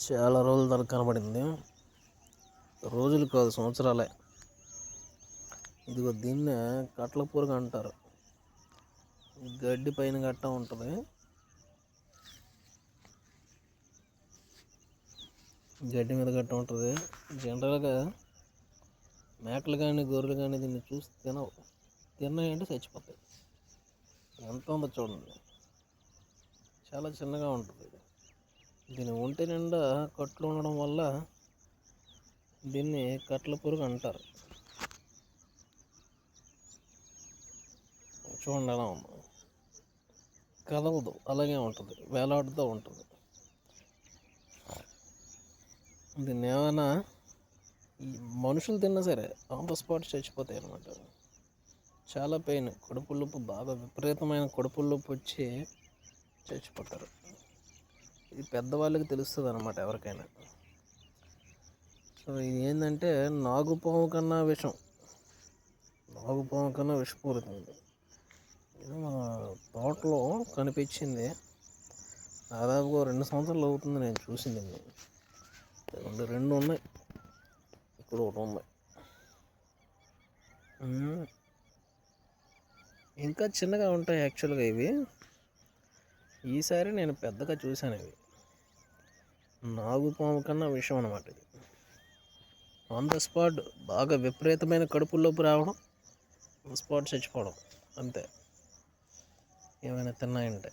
చాలా రోజుల తర్వాత కనబడింది. రోజులు కాదు, సంవత్సరాలే. ఇదిగో దీన్నే కట్ల పురుగు అంటారు. గడ్డి పైన గట్ట ఉంటుంది. గడ్డి మీద గట్ట ఉంటుంది. జనరల్గా మేకలు కానీ గొర్రెలు కానీ దీన్ని చూసి తినవు. తిన్నాయంటే చచ్చిపోతాయి. ఎంత ఉందో చూడండి, చాలా చిన్నగా ఉంటుంది. దీని ఒంటి నిండా కట్లు ఉండడం వల్ల దీన్ని కట్ల పురుగు అంటారు. చూడండి ఎలా ఉందో, కదవదు, అలాగే ఉంటుంది, వేలాడుతూ ఉంటుంది. దీన్ని ఏమైనా మనుషులు తిన్నా సరే ఆన్ ద స్పాట్ చచ్చిపోతాయి అన్నమాట. చాలా పెయిన్, కడుపు నొప్పి, బాగా విపరీతమైన కడుపు నొప్పి వచ్చి చచ్చిపోతారు. ఇది పెద్దవాళ్ళకి తెలుస్తుంది అన్నమాట, ఎవరికైనా. సో ఇది ఏంటంటే నాగుపాము కన్నా విషపూరితంది. ఇది మన తోటలో కనిపించింది. దాదాపుగా 2 సంవత్సరాలు అవుతుంది నేను చూసింది. రెండు ఉన్నాయి, ఇక్కడ ఒకటి ఉంది. ఇంకా చిన్నగా ఉంటాయి యాక్చువల్గా ఇవి. ఈసారి నేను పెద్దగా చూశాను. ఇవి నాగుపాము కన్నా విషం అన్నమాట. ఇది ఆన్ ద స్పాట్ బాగా విపరీతమైన కడుపులోకి రావడం, ఆన్ ద స్పాట్ చచ్చిపోవడం, అంతే. ఏమైనా తిన్నాయంటే